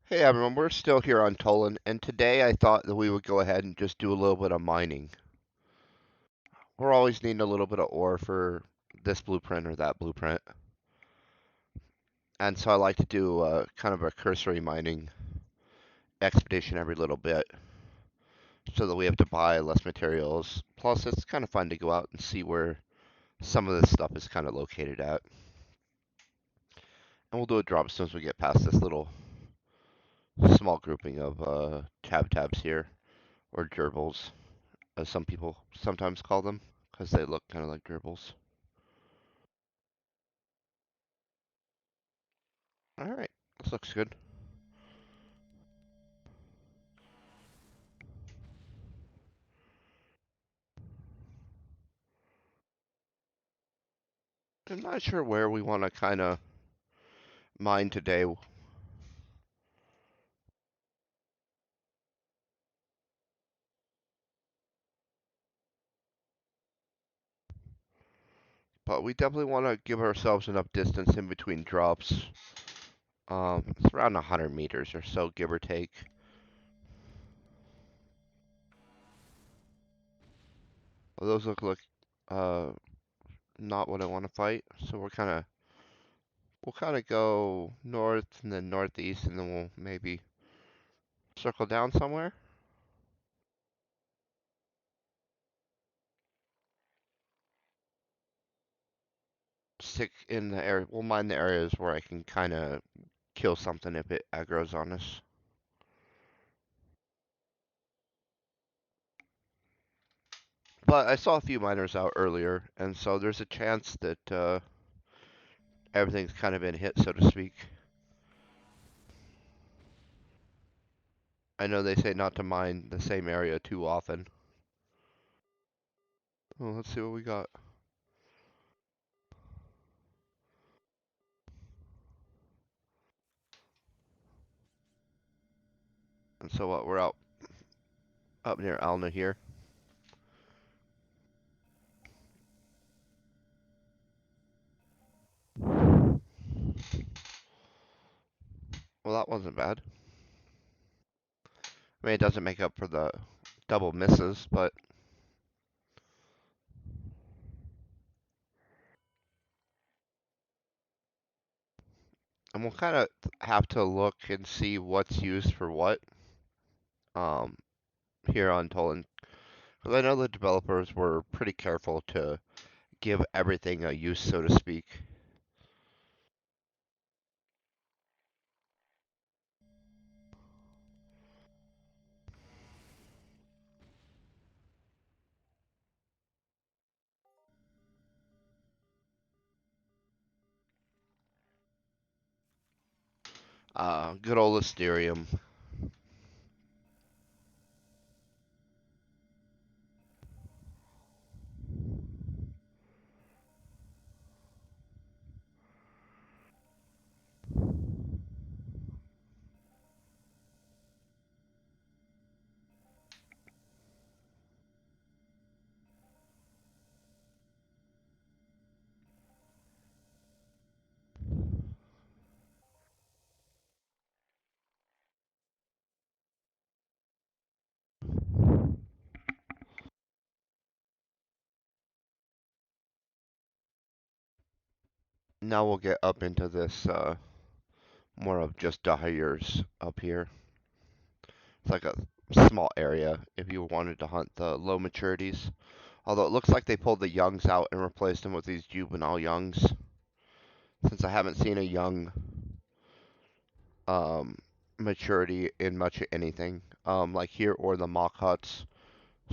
Hey everyone, we're still here on Toulan, and today I thought that we would go ahead and just do a little bit of mining. We're always needing a little bit of ore for this blueprint or that blueprint, and so I like to do kind of a cursory mining expedition every little bit, so that we have to buy less materials. Plus, it's kind of fun to go out and see where some of this stuff is kind of located at. And we'll do a drop as soon as we get past this little small grouping of tabs here, or gerbils, as some people sometimes call them, because they look kind of like gerbils. All right, this looks good. I'm not sure where we want to kind of mine today, but we definitely want to give ourselves enough distance in between drops. It's around 100 meters or so, give or take. Well, those look like uh, not what I want to fight, so we'll kind of go north and then northeast, and then we'll maybe circle down somewhere. Stick in the area. We'll mine the areas where I can kind of kill something if it aggroes on us. But I saw a few miners out earlier, and so there's a chance that everything's kind of been hit, so to speak. I know they say not to mine the same area too often. Well, let's see what we got. And so what? We're out up near Alna here. Well, that wasn't bad. I mean, it doesn't make up for the double misses, but and we'll kind of have to look and see what's used for what um, here on Tolan. Because I know the developers were pretty careful to give everything a use, so to speak. Good old Asterium. Now we'll get up into this more of just dahlias up here. It's like a small area if you wanted to hunt the low maturities. Although it looks like they pulled the youngs out and replaced them with these juvenile youngs. Since I haven't seen a young um, maturity in much of anything, like here or the mock huts.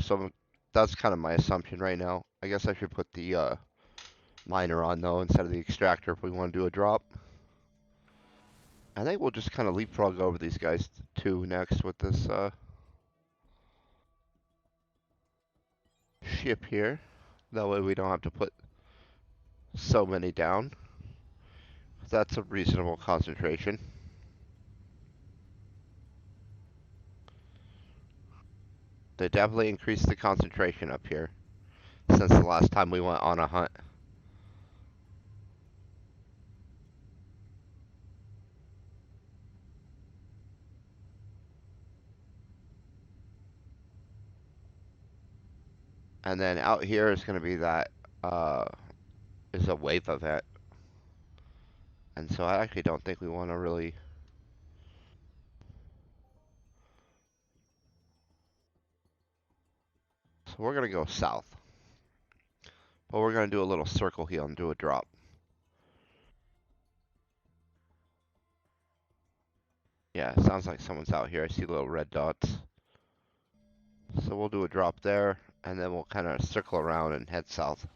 So that's kind of my assumption right now. I guess I should put the miner on though instead of the extractor if we want to do a drop. I think we'll just kind of leapfrog over these guys too next with this ship here. That way we don't have to put so many down. That's a reasonable concentration. They definitely increased the concentration up here since the last time we went on a hunt. And then out here is going to be that uh, is a wave event. And so I actually don't think we want to really. So we're going to go south. But we're going to do a little circle here and do a drop. Yeah, it sounds like someone's out here. I see little red dots. So we'll do a drop there, and then we'll kind of circle around and head south.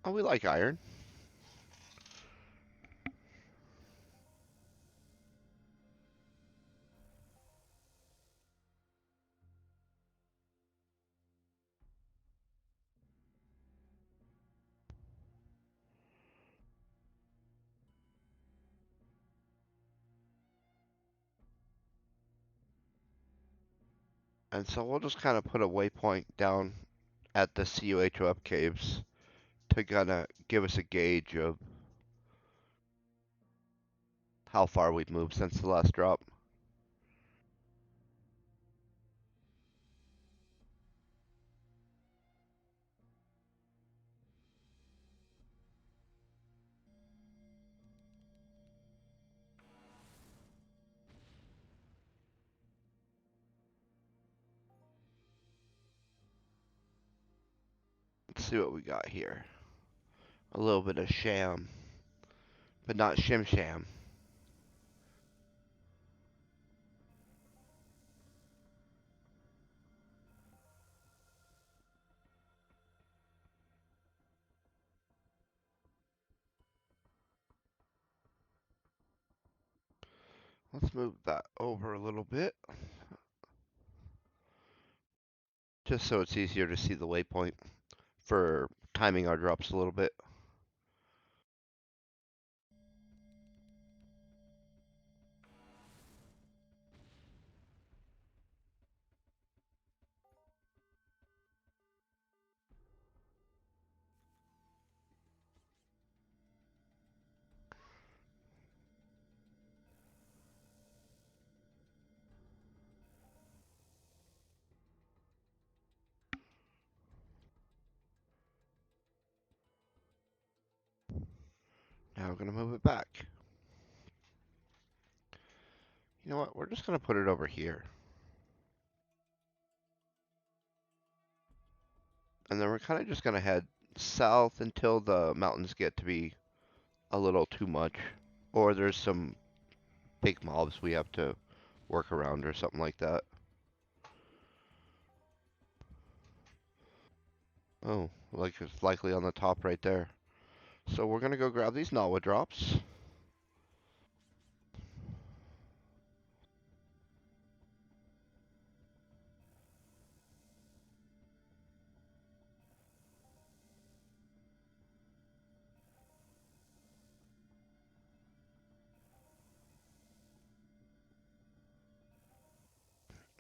Oh, we like iron. And so we'll just kind of put a waypoint down at the CUHOF caves to kind of give us a gauge of how far we've moved since the last drop. Let's see what we got here. A little bit of sham, but not shim sham. Let's move that over a little bit, just so it's easier to see the waypoint for timing our drops a little bit. Now we're going to move it back. You know what? We're just going to put it over here. And then we're kind of just going to head south until the mountains get to be a little too much. Or there's some big mobs we have to work around or something like that. Oh, like it's likely on the top right there. So we're going to go grab these Nawa drops.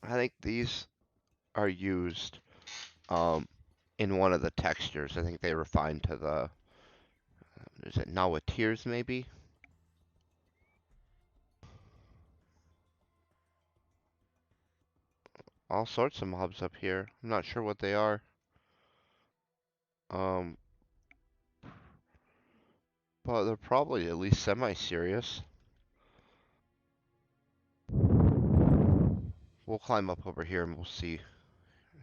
I think these are used um, in one of the textures. I think they refined to the, is it Nawa Tears maybe? All sorts of mobs up here. I'm not sure what they are. Um, but they're probably at least semi-serious. We'll climb up over here and we'll see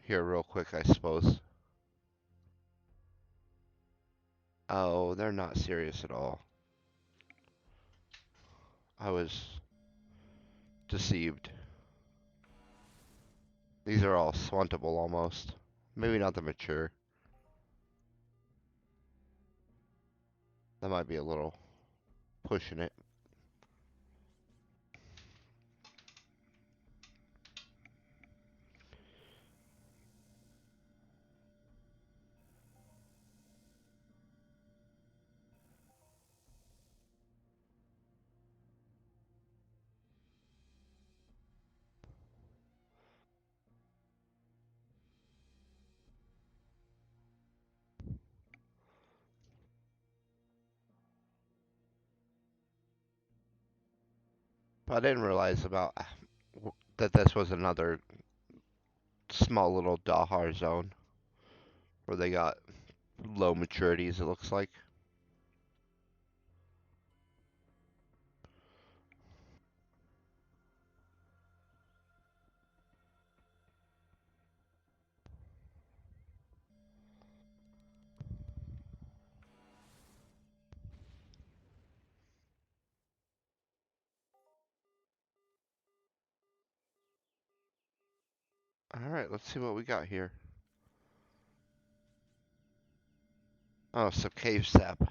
here real quick, I suppose. Oh, they're not serious at all. I was deceived. These are all swantable almost. Maybe not the mature. That might be a little pushing it. But I didn't realize about that this was another small little Dahar zone where they got low maturities, it looks like. Alright, let's see what we got here. Oh, some cave sap.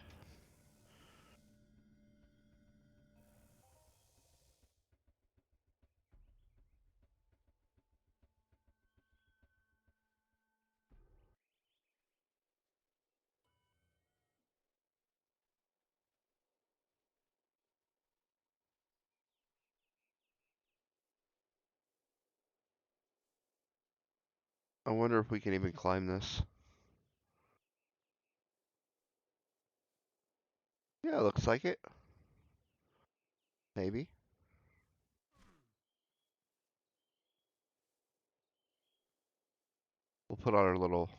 I wonder if we can even climb this. Yeah, looks like it. Maybe. We'll put on our little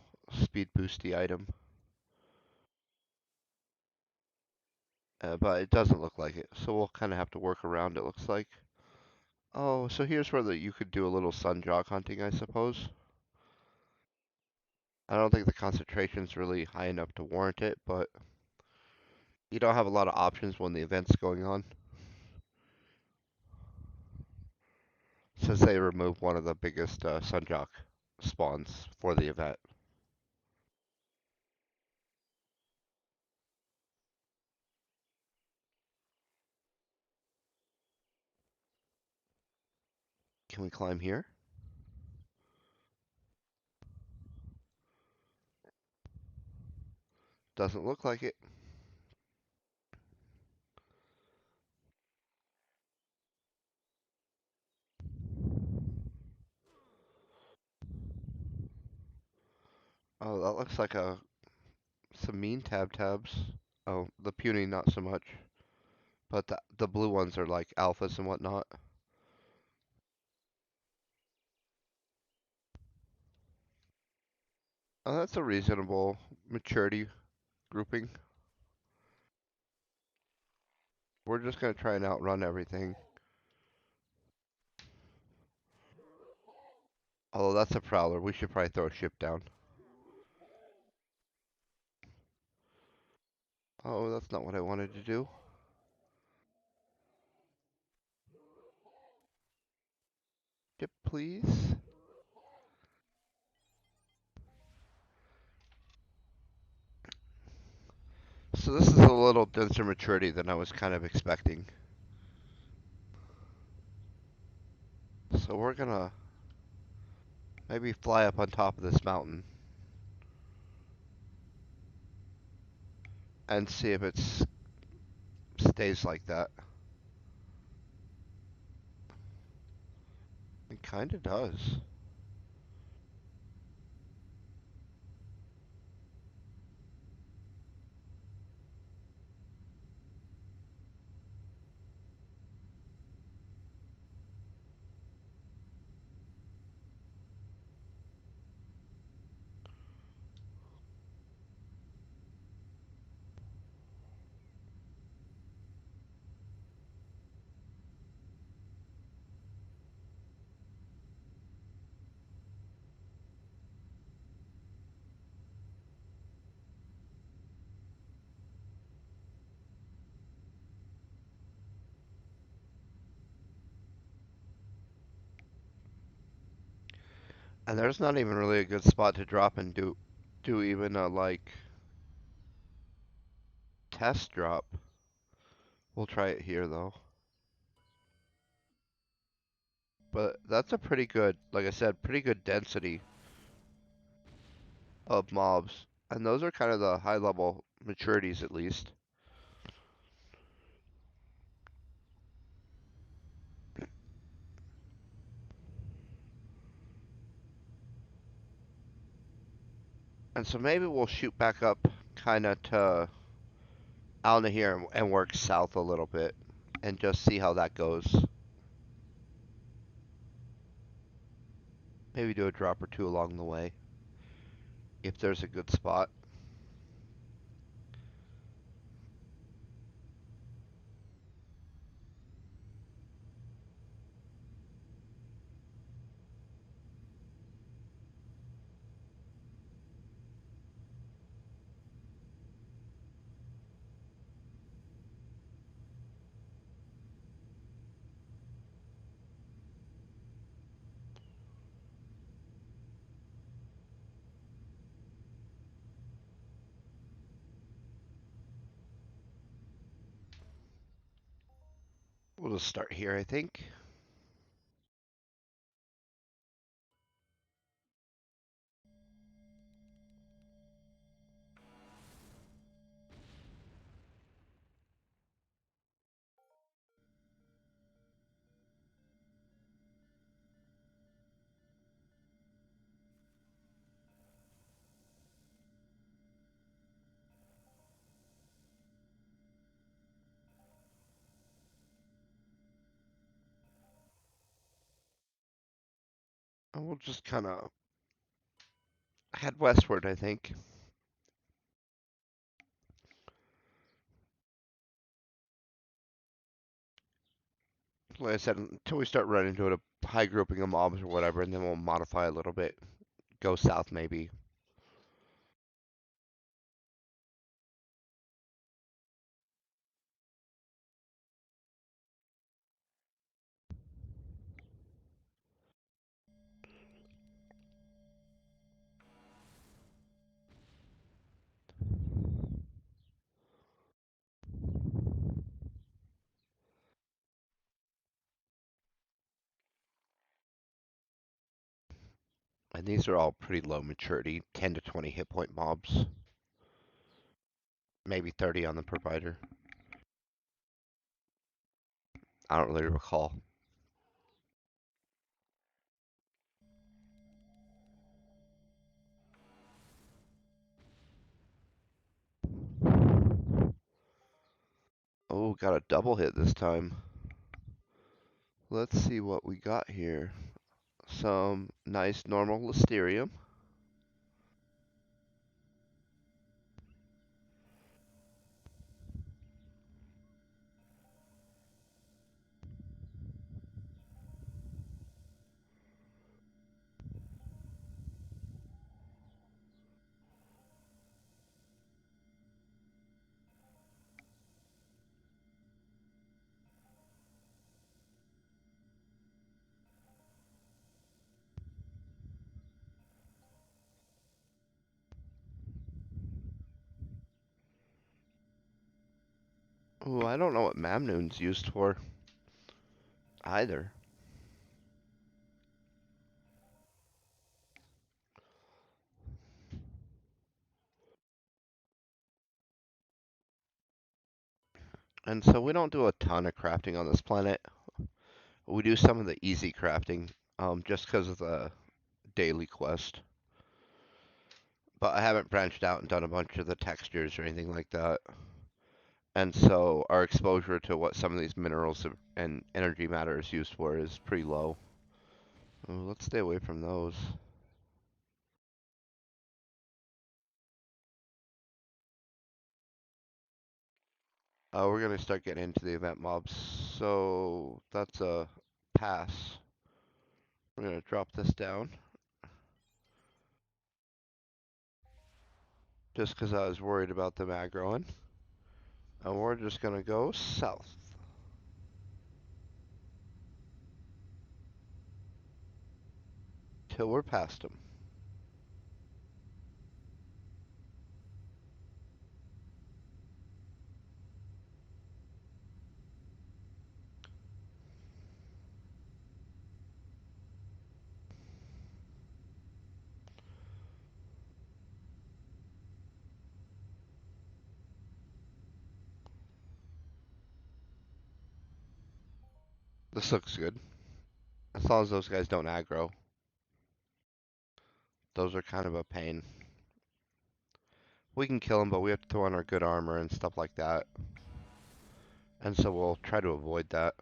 speed boosty item. But it doesn't look like it, so we'll kind of have to work around it, looks like. Oh, so here's where you could do a little sun jog hunting, I suppose. I don't think the concentration's really high enough to warrant it, but you don't have a lot of options when the event's going on. Since they removed one of the biggest sun jog spawns for the event. Can we climb here? Doesn't look like it. Oh, that looks like some mean tabs. Oh, the puny not so much. But the blue ones are like alphas and whatnot. Oh, that's a reasonable maturity grouping. We're just gonna try and outrun everything. Although that's a prowler, we should probably throw a ship down. Oh, that's not what I wanted to do. Ship, please. So this is a little denser maturity than I was kind of expecting. So we're gonna maybe fly up on top of this mountain and see if it stays like that. It kinda does. And there's not even really a good spot to drop and do even a like test drop. We'll try it here though. But that's a pretty good, like I said, pretty good density of mobs. And those are kind of the high level maturities at least. And so maybe we'll shoot back up kind of to out of here and work south a little bit and just see how that goes. Maybe do a drop or two along the way if there's a good spot. We'll just start here, I think. And we'll just kind of head westward, I think. Like I said, until we start running into a high grouping of mobs or whatever, and then we'll modify a little bit. Go south, maybe. And these are all pretty low maturity, 10 to 20 hit point mobs. Maybe 30 on the provider. I don't really recall. Oh, got a double hit this time. Let's see what we got here. Some nice normal Listerium. Ooh, I don't know what Mamnoon's used for either. And so we don't do a ton of crafting on this planet. We do some of the easy crafting, just because of the daily quest. But I haven't branched out and done a bunch of the textures or anything like that. And so our exposure to what some of these minerals and energy matter is used for is pretty low. Ooh, let's stay away from those. We're gonna start getting into the event mobs. So that's a pass. We're gonna drop this down. Just because I was worried about them aggroing. And we're just gonna go south. Till we're past them. This looks good. As long as those guys don't aggro. Those are kind of a pain. We can kill them, but we have to throw on our good armor and stuff like that. And so we'll try to avoid that.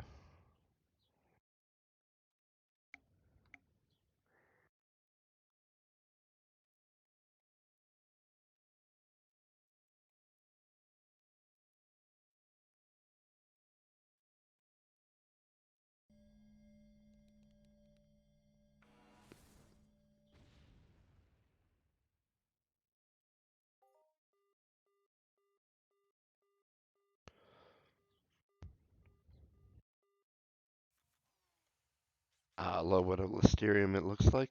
A little bit of Listerium, it looks like.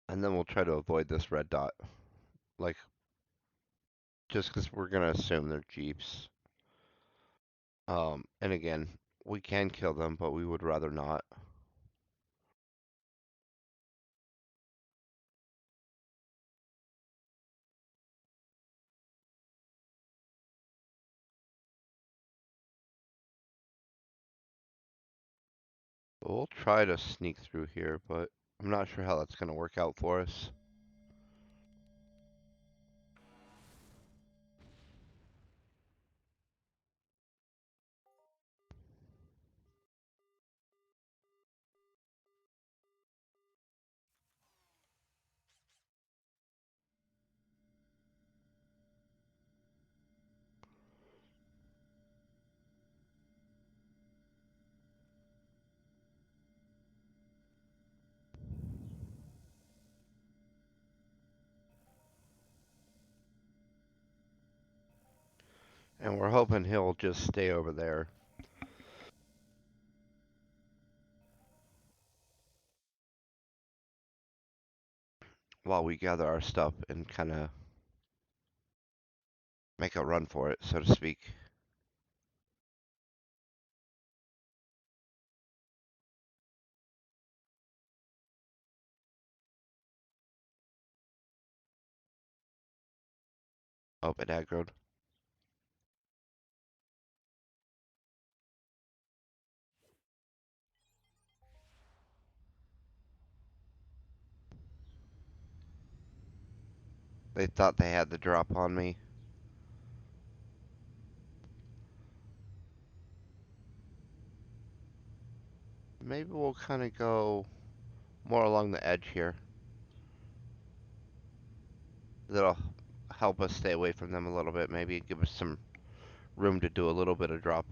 And then we'll try to avoid this red dot. Like, just because we're going to assume they're Jeeps. And again, we can kill them, but we would rather not. But we'll try to sneak through here, but I'm not sure how that's going to work out for us. And we're hoping he'll just stay over there. While we gather our stuff and kind of make a run for it, so to speak. Oh, it aggroed. They thought they had the drop on me. Maybe we'll kind of go more along the edge here. That'll help us stay away from them a little bit. Maybe give us some room to do a little bit of drop.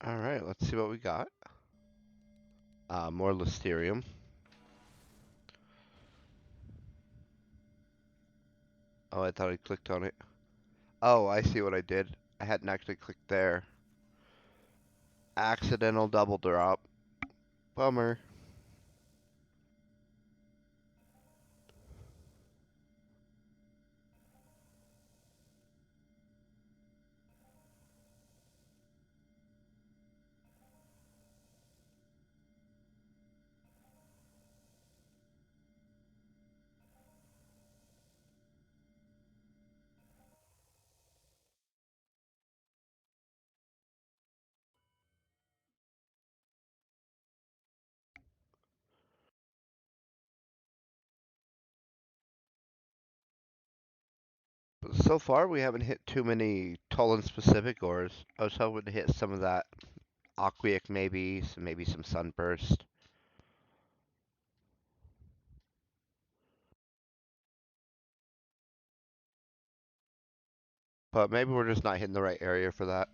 Alright, let's see what we got. More Listerium. Oh, I thought I clicked on it. Oh, I see what I did. I hadn't actually clicked there. Accidental double drop. Bummer. So far, we haven't hit too many Toulan specific ores. I was hoping to hit some of that Aqueic maybe, maybe some Sunburst. But maybe we're just not hitting the right area for that.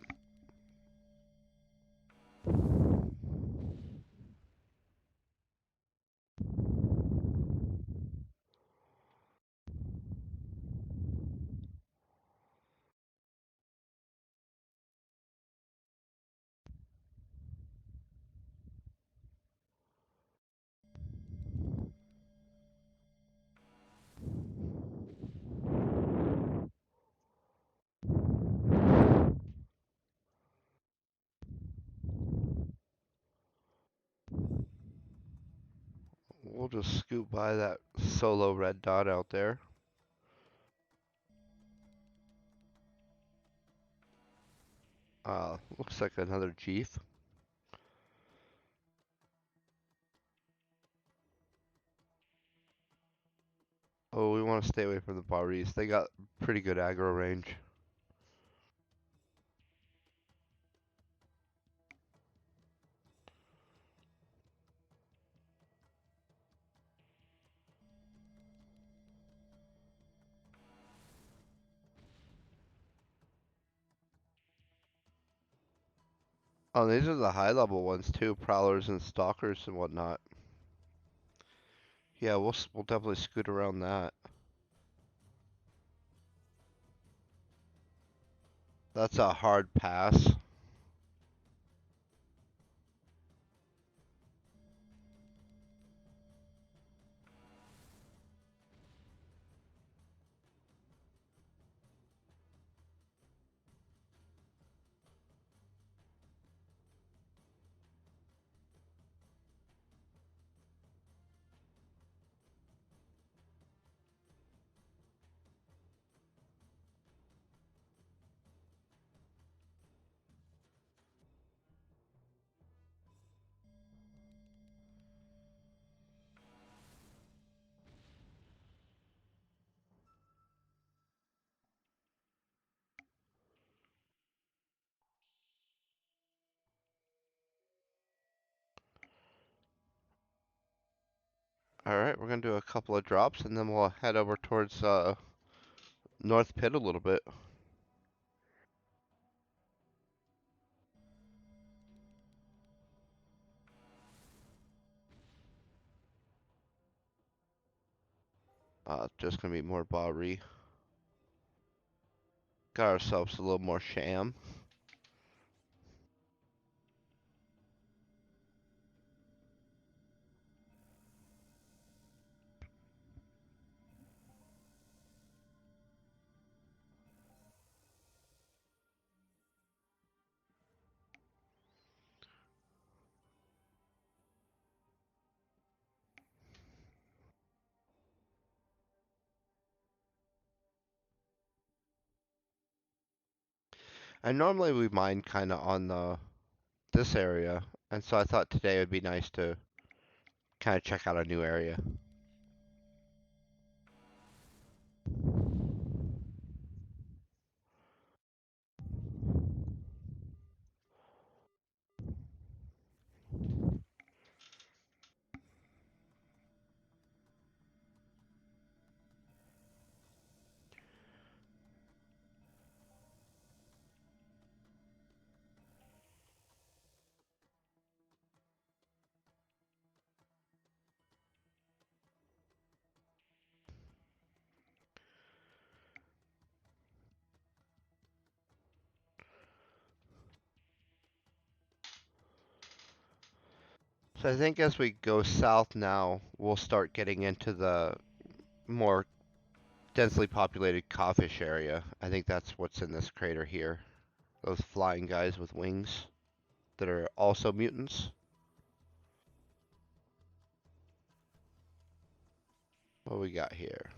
we'll just scoot by that solo red dot out there. Looks like another Chief. Oh, we want to stay away from the Baris. They got pretty good aggro range. Oh, these are the high level ones too, prowlers and stalkers and whatnot. Yeah, we'll definitely scoot around that. That's a hard pass. Alright, we're gonna do a couple of drops and then we'll head over towards North Pit a little bit. Just gonna be more Bari. Got ourselves a little more sham. And normally we mine kinda on this area, and so I thought today would be nice to kinda check out a new area. So I think as we go south now, we'll start getting into the more densely populated cawfish area. I think that's what's in this crater here. Those flying guys with wings that are also mutants. What we got here?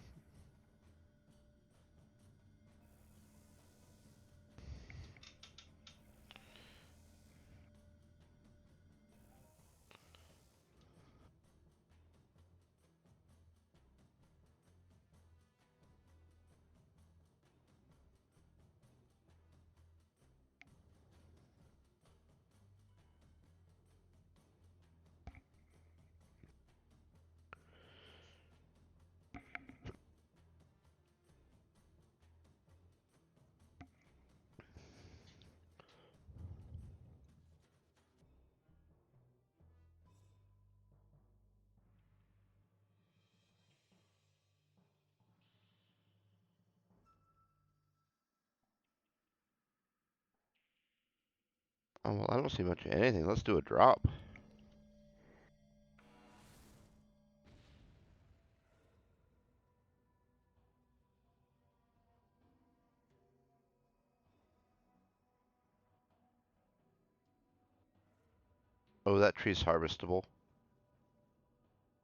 Oh, well, I don't see much of anything. Let's do a drop. Oh, that tree's harvestable.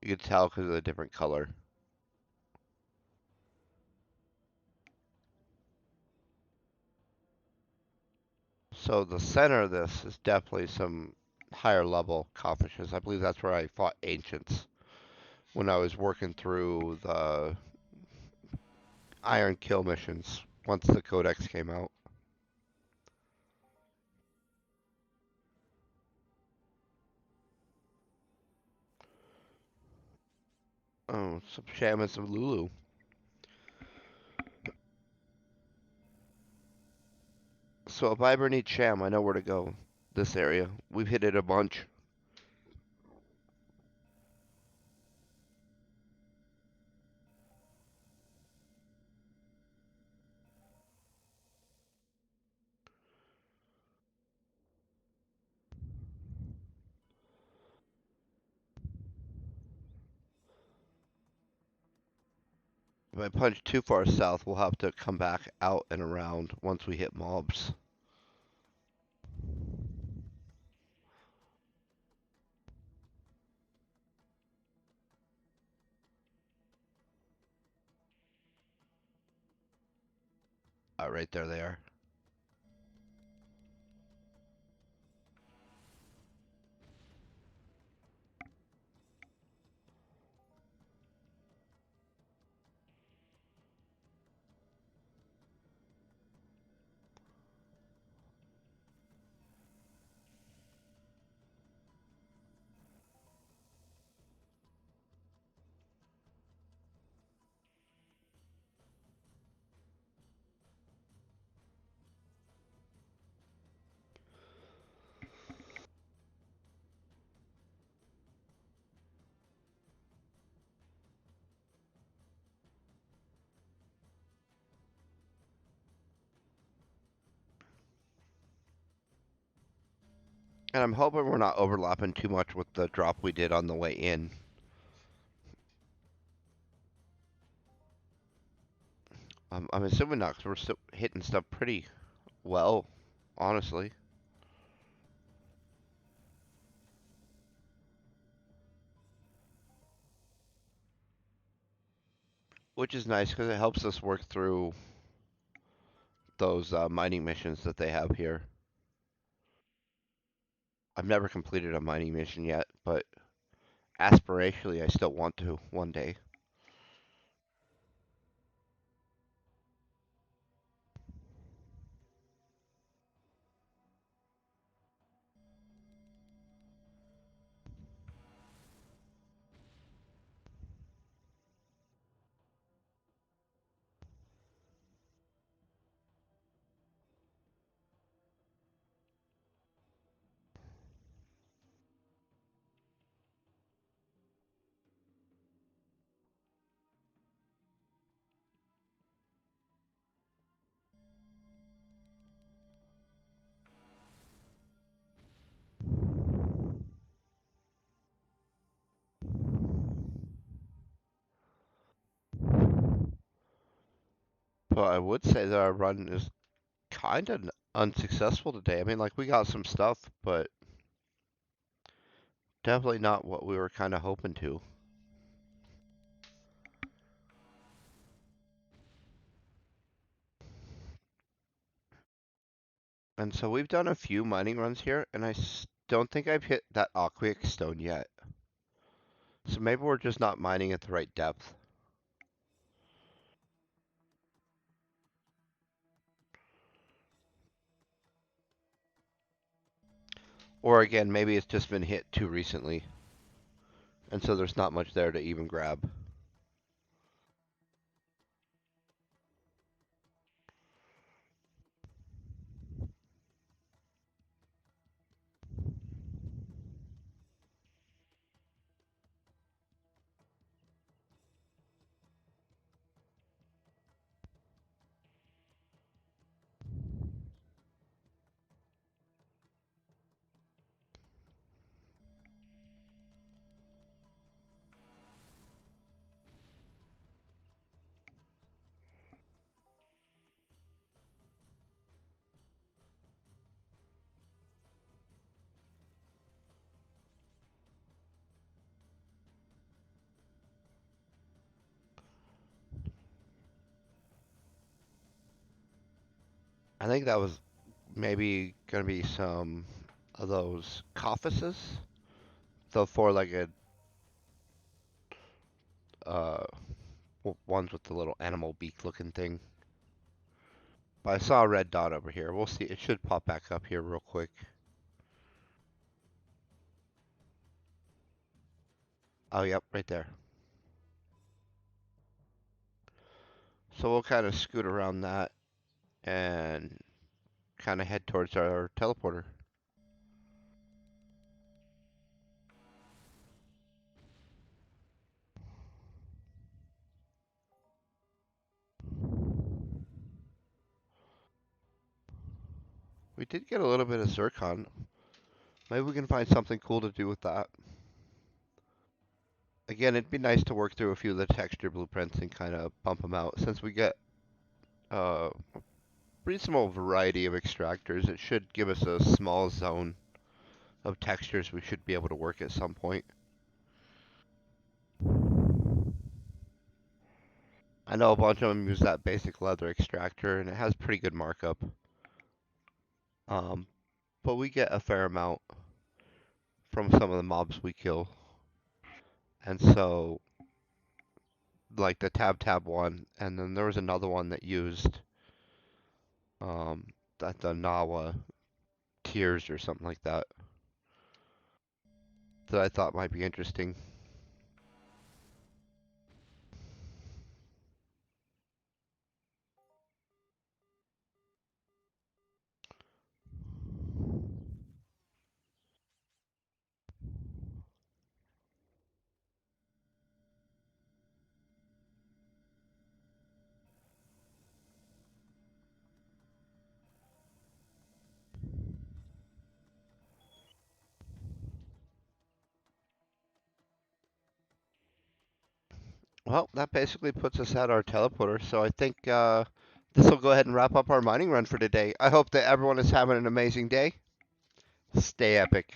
You can tell because of the different color. So the center of this is definitely some higher level accomplishments. I believe that's where I fought ancients when I was working through the Iron Kill missions once the Codex came out. Oh, some shamans of Lulu. So if I ever need sham, I know where to go. This area. We've hit it a bunch. If I punch too far south, we'll have to come back out and around once we hit mobs. Right there they are. And I'm hoping we're not overlapping too much with the drop we did on the way in. I'm assuming not, because we're still hitting stuff pretty well, honestly. Which is nice, because it helps us work through those mining missions that they have here. I've never completed a mining mission yet, but aspirationally, I still want to one day. But I would say that our run is kind of unsuccessful today. I mean, like, we got some stuff, but definitely not what we were kind of hoping to. And so we've done a few mining runs here, and I don't think I've hit that aqueous stone yet. So maybe we're just not mining at the right depth. Or again, maybe it's just been hit too recently, and so there's not much there to even grab. I think that was maybe gonna be some of those cophuses, the four-legged uh, ones with the little animal beak looking thing. But I saw a red dot over here. We'll see. It should pop back up here real quick. Oh, yep, right there. So we'll kind of scoot around that and kind of head towards our teleporter. We did get a little bit of zircon. Maybe we can find something cool to do with that. Again, it'd be nice to work through a few of the texture blueprints and kind of bump them out. Since we get a reasonable variety of extractors, it should give us a small zone of textures we should be able to work at some point. I know a bunch of them use that basic leather extractor, and it has pretty good markup. Um, but we get a fair amount from some of the mobs we kill. And so, like the tab one, and then there was another one that used um, the Nawa tears or something like that that I thought might be interesting. Well, that basically puts us at our teleporter, so I think this will go ahead and wrap up our mining run for today. I hope that everyone is having an amazing day. Stay epic.